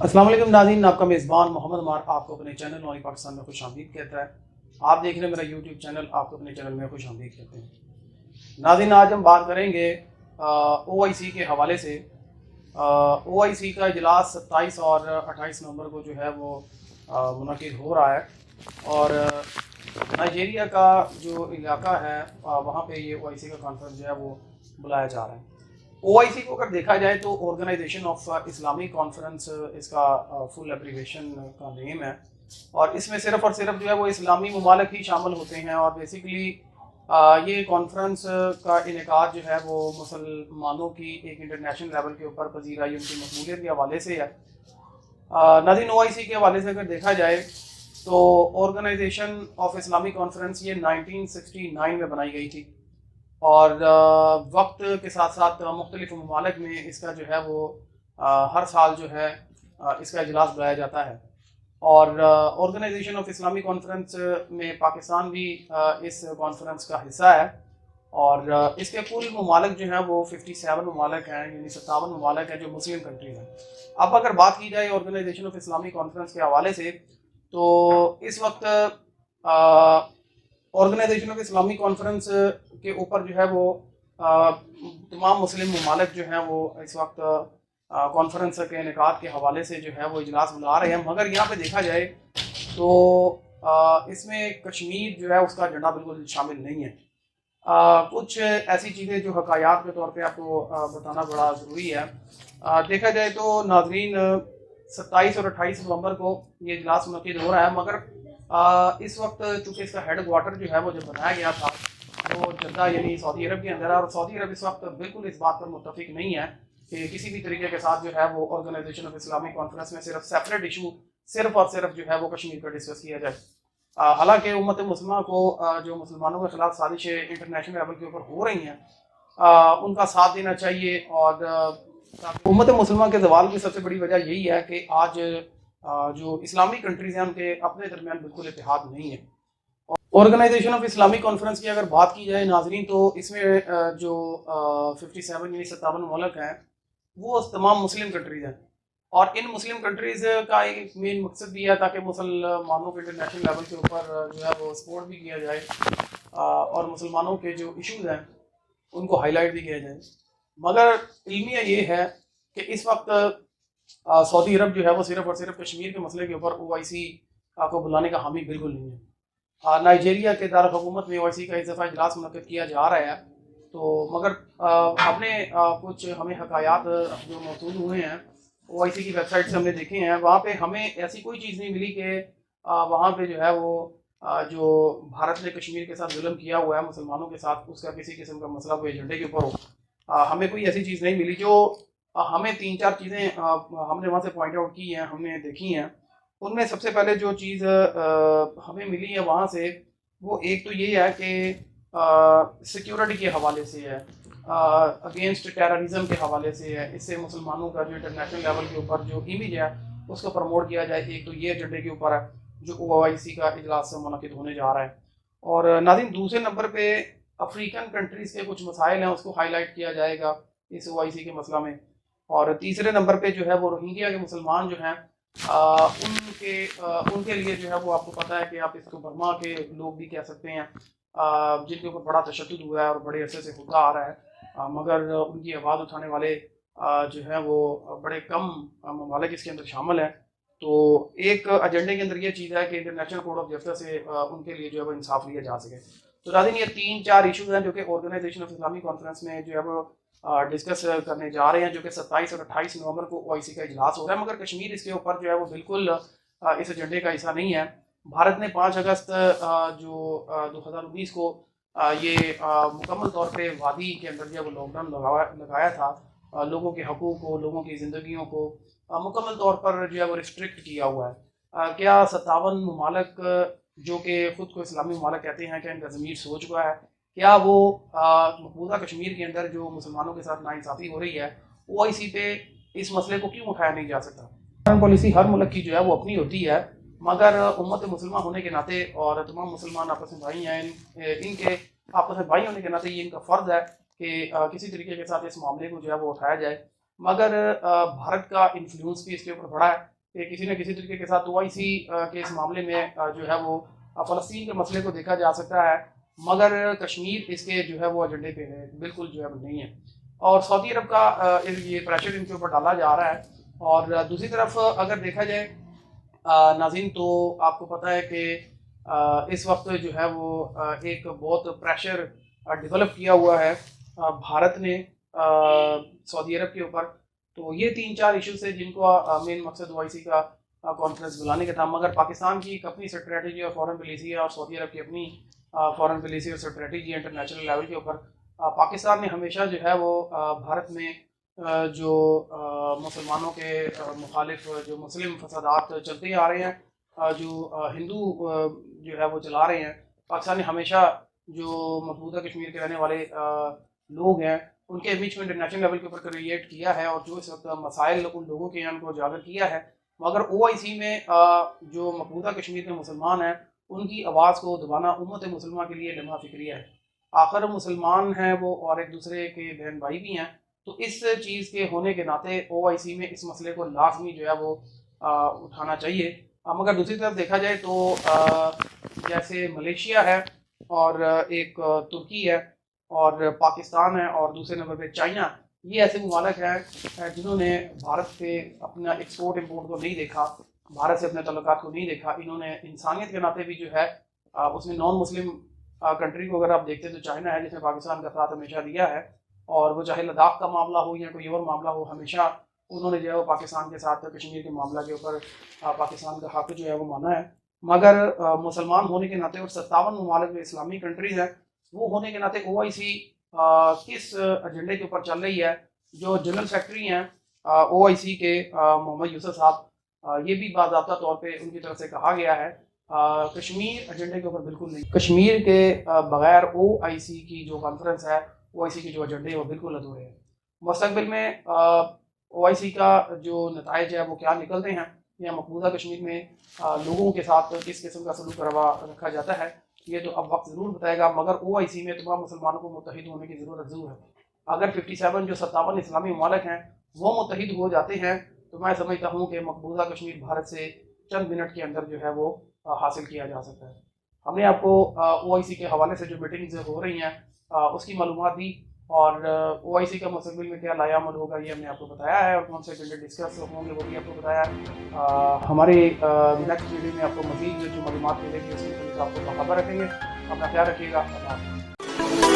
अस्सलाम वालेकुम नाज़रीन, आपका मेज़बान मोहम्मद मार आपको अपने चैनल नॉरी पाकिस्तान में खुश आमदीद कहता है। आप देख रहे हैं मेरा यूट्यूब चैनल, आपको अपने चैनल में खुश आमदीद कहते हैं। नाज़रीन, आज हम बात करेंगे OIC के हवाले से। OIC का इजलास 27 और 28 नवंबर को जो है वो मुनक़िद हो रहा है और नाइजीरिया का जो इलाका है वहाँ पे ये OIC का कॉन्फ्रेंस जो है वो बुलाया जा रहा है। OIC को अगर देखा जाए तो ऑर्गेनाइजेशन ऑफ इस्लामिक कॉन्फ्रेंस इसका फुल एब्रीवेशन का नेम है और इसमें सिर्फ और सिर्फ जो है वो इस्लामी ममालिक ही शामिल होते हैं और बेसिकली ये कॉन्फ्रेंस का इनेकाद जो है वो मुसलमानों की एक इंटरनेशनल लेवल के ऊपर पजीराई उनकी मकबूलियत के हवाले से है। नाज़रीन, OIC के हवाले से अगर देखा जाए तो ऑर्गेनाइजेशन ऑफ इस्लामिक कॉन्फ्रेंस ये 1969 में बनाई गई थी और वक्त के साथ साथ मुख्तलिफ ममालिक में इसका जो है वो हर साल जो है इसका इजलास बुलाया जाता है और ऑर्गेनाइजेशन ऑफ इस्लामिक कॉन्फ्रेंस में पाकिस्तान भी इस कॉन्फ्रेंस का हिस्सा है और इसके कुल ममालिक जो हैं वो 57 ममालिक हैं, यानी 57 ममालिक हैं जो मुस्लिम कंट्रीज़ हैं। अब अगर बात की जाए ऑर्गेनाइजेशन ऑफ इस्लामिक कॉन्फ्रेंस के हवाले से तो इस वक्त ऑर्गेनाइजेशन ऑफ इस्लामिक कॉन्फ्रेंस के ऊपर जो है वो तमाम मुस्लिम ममालिक जो हैं वो इस वक्त कॉन्फ्रेंस के इनेकाद के हवाले से जो है वो इजलास बुला रहे हैं। मगर यहाँ पे देखा जाए तो इसमें कश्मीर जो है उसका एजेंडा बिल्कुल शामिल नहीं है। कुछ ऐसी चीज़ें जो हकायात के तौर पे आपको बताना बड़ा ज़रूरी है। देखा जाए तो नाजरीन 27 और 28 नवंबर को ये इजलास मुनक़िद हो रहा है मगर इस वक्त चूँकि इसका हेड क्वार्टर जो है वो जब बनाया गया था वो जद्दा यानी सऊदी अरब के अंदर है और सऊदी अरब इस वक्त बिल्कुल इस बात पर मुत्तफिक नहीं है कि किसी भी तरीके के साथ जो है वो ऑर्गेनाइजेशन ऑफ इस्लामिक कॉन्फ्रेंस में सिर्फ सेपरेट इशू सिर्फ और सिर्फ जो है वो कश्मीर का डिस्कस किया जाए। हालांकि उम्मत मुस्लिमा को जो मुसलमानों के खिलाफ साजिशें इंटरनेशनल लेवल के ऊपर हो रही हैं उनका साथ देना चाहिए और उम्मत मुस्लिमा के ज़वाल की सबसे बड़ी वजह यही है कि आज जो इस्लामिक कंट्रीज़ हैं उनके अपने दरमियान बिल्कुल इत्तेहाद नहीं है। ऑर्गेनाइजेशन ऑफ इस्लामिक कॉन्फ्रेंस की अगर बात की जाए नाजरीन तो इसमें जो 57 यानी 57 मुल्क हैं वो तमाम मुस्लिम कंट्रीज़ हैं और इन मुस्लिम कंट्रीज़ का एक मेन मकसद भी है ताकि मुसलमानों के इंटरनेशनल लेवल के ऊपर जो है वो सपोर्ट भी किया जाए और मुसलमानों के जो इश्यूज़ हैं उनको हाईलाइट भी किया जाए। मगर इल्मिया ये है कि इस वक्त सऊदी अरब जो है वो सिर्फ और सिर्फ कश्मीर के मसले के ऊपर OIC को बुलाने का हामी बिल्कुल नहीं है। नाइजीरिया के दारुल हुकूमत में OIC का इस दफ़ा इजलास मुनक़्क़िद किया जा रहा है तो मगर हमने कुछ हमें हकायात जो मौसूल हुए हैं OIC की वेबसाइट से हमने देखे हैं, वहाँ पे हमें ऐसी कोई चीज़ नहीं मिली कि वहाँ पे जो है वो जो भारत ने कश्मीर के साथ जुल्म किया हुआ है मुसलमानों के साथ उसका किसी किस्म का मसला कोई एजेंडे के ऊपर हो। हमें कोई ऐसी चीज़ नहीं मिली जो हमें 3-4 चीज़ें हमने वहाँ से पॉइंट आउट की हैं, हमने देखी हैं। उनमें सबसे पहले जो चीज़ हमें मिली है वहाँ से वो एक तो ये है कि सिक्योरिटी के हवाले से है, अगेंस्ट टेररिज्म के हवाले से है, इससे मुसलमानों का जो इंटरनेशनल लेवल के ऊपर जो इमेज है उसको प्रमोट किया जाए। एक तो ये एजेंडे के ऊपर है जो OIC का इजलास मुनक़िद होने जा रहा है। और नाज़रीन दूसरे नंबर पे अफ्रीकन कंट्रीज़ के कुछ मसाइल हैं उसको हाईलाइट किया जाएगा इस OIC के मसला में। और तीसरे नंबर पे जो है वो रोहिंग्या के मुसलमान जो हैं उनके लिए जो है वो आपको पता है कि आप इसको बर्मा के लोग भी कह सकते हैं जिनके ऊपर बड़ा तशद्दुद हुआ है और बड़े अरसे से होता आ रहा है मगर उनकी आवाज़ उठाने वाले जो है वो बड़े कम ममालिक इसके अंदर शामिल हैं। तो एक एजेंडे के अंदर ये चीज़ है कि इंटरनेशनल कोर्ट ऑफ जस्टिस से उनके लिए जो है वो इंसाफ लिया जा सके। तो नाज़रीन ये 3-4 इशूज़ हैं जो कि ऑर्गेनाइजेशन ऑफ इस्लामिक कॉन्फ्रेंस में जो है वो डिस्कस करने जा रहे हैं जो कि 27 और 28 नवंबर को OIC का इजलास हो रहा है। मगर कश्मीर इसके ऊपर जो है वो बिल्कुल इस एजेंडे का हिस्सा नहीं है। भारत ने 5 अगस्त जो 2019 को ये मुकम्मल तौर पे वादी के अंदर जो है वो लॉकडाउन लगाया था, लोगों के हकूक़ को, लोगों की ज़िंदगियों को मुकम्मल तौर पर जो है वो रिस्ट्रिक्ट किया हुआ है। क्या 57 ममालिक जो कि ख़ुद को इस्लामी ममालिक कहते हैं क्या इनका ज़मीर सो चुका है? क्या वो मकबूजा कश्मीर के अंदर जो मुसलमानों के साथ नाइंसाफ़ी हो रही है OIC पे इस मसले को क्यों उठाया नहीं जा सकता? फॉरेन पॉलिसी हर मुल्क की जो है वो अपनी होती है मगर उम्मत मुसलमा होने के नाते और तमाम मुसलमान आपस में भाई हैं, इनके आपस में भाई होने के नाते ये इनका फ़र्ज़ है कि किसी तरीके के साथ इस मामले को जो है वो उठाया जाए। मगर भारत का इन्फ्लुएंस भी इसके ऊपर बड़ा है کہ کسی نہ کسی طریقے کے ساتھ OIC کے اس معاملے میں جو ہے وہ فلسطین کے مسئلے کو دیکھا جا سکتا ہے، مگر کشمیر اس کے جو ہے وہ ایجنڈے پہ ہے، بالکل جو ہے وہ نہیں ہے، اور سعودی عرب کا یہ پریشر ان کے اوپر ڈالا جا رہا ہے۔ اور دوسری طرف اگر دیکھا جائے ناظرین، تو آپ کو پتہ ہے کہ اس وقت جو ہے وہ ایک بہت پریشر ڈیولپ کیا ہوا ہے بھارت نے سعودی عرب کے اوپر۔ تو یہ 3-4 ایشوز تھے جن کو مین مقصد OIC کا کانفرنس بلانے کا تھا، مگر پاکستان کی ایک اپنی اسٹریٹجی اور فورن پالیسی ہے، اور سعودی عرب کی اپنی فورن پالیسی اور اسٹریٹجی ہے انٹرنیشنل لیول کے اوپر۔ پاکستان نے ہمیشہ جو ہے وہ بھارت میں جو مسلمانوں کے مخالف جو مسلم فسادات چلتے آ رہے ہیں، جو ہندو جو ہے وہ چلا رہے ہیں، پاکستان نے ہمیشہ جو مقبوضہ کشمیر کے رہنے والے لوگ ہیں ان کے بیچ میں انٹرنیشنل لیول کے اوپر کریٹ کیا ہے، اور جو اس وقت مسائل ان لوگوں کے ان کو اجاگر کیا ہے، مگر OIC میں جو مقبوضہ کشمیر کے مسلمان ہیں ان کی آواز کو دبانا امت مسلمہ کے لیے لمحہ فکریہ ہے۔ آخر مسلمان ہیں وہ اور ایک دوسرے کے بہن بھائی بھی ہیں، تو اس چیز کے ہونے کے ناطے OIC میں اس مسئلے کو لازمی جو ہے وہ اٹھانا چاہیے۔ مگر دوسری طرف دیکھا جائے تو جیسے ملیشیا ہے اور ایک ترکی ہے اور پاکستان ہے اور دوسرے نمبر پہ چائنا، یہ ایسے ممالک ہیں جنہوں نے بھارت سے اپنا ایکسپورٹ امپورٹ کو نہیں دیکھا، بھارت سے اپنے تعلقات کو نہیں دیکھا۔ انہوں نے انسانیت کے ناطے بھی جو ہے اس میں نان مسلم کنٹری کو اگر آپ دیکھتے ہیں تو چائنا ہے، جس نے پاکستان کا ساتھ ہمیشہ دیا ہے، اور وہ چاہے لداخ کا معاملہ ہو یا کوئی اور معاملہ ہو، ہمیشہ انہوں نے جو ہے وہ پاکستان کے ساتھ کشمیر کے معاملہ کے اوپر پاکستان کا حق جو ہے وہ مانا ہے۔ مگر مسلمان ہونے کے ناطے اور 57 ممالک میں اسلامی کنٹریز ہیں، وہ ہونے کے ناطے OIC کس ایجنڈے کے اوپر چل رہی ہے؟ جو جنرل سیکرٹری ہیں OIC کے محمد یوسف صاحب، یہ بھی باضابطہ طور پہ ان کی طرف سے کہا گیا ہے کشمیر ایجنڈے کے اوپر بالکل نہیں، کشمیر کے بغیر OIC کی جو کانفرنس ہے، OIC کے جو ایجنڈے وہ بالکل ادھورے ہیں۔ مستقبل میں OIC کا جو نتائج ہے وہ کیا نکلتے ہیں، یا مقبوضہ کشمیر میں لوگوں کے ساتھ کس قسم کا سلوک روا رکھا جاتا ہے، یہ تو اب وقت ضرور بتائے گا، مگر OIC میں تمام مسلمانوں کو متحد ہونے کی ضرورت ضرور ہے۔ اگر 57 جو 57 اسلامی ممالک ہیں وہ متحد ہو جاتے ہیں تو میں سمجھتا ہوں کہ مقبوضہ کشمیر بھارت سے چند منٹ کے اندر جو ہے وہ حاصل کیا جا سکتا ہے۔ ہم نے آپ کو OIC کے حوالے سے جو میٹنگز ہو رہی ہیں اس کی معلومات دی، اور OIC کا مستقبل میں کیا لائحہ عمل ہوگا یہ ہم نے آپ کو بتایا ہے، اور کون سے ایجنڈے ڈسکس ہوں گے وہ بھی آپ کو بتایا ہے۔ ہمارے نیکسٹ ویڈیو میں آپ کو مزید جو معلومات ملے گی اس میں آپ کو باخبر رکھیں گے۔ اپنا خیال رکھیے گا۔ اللہ حافظ۔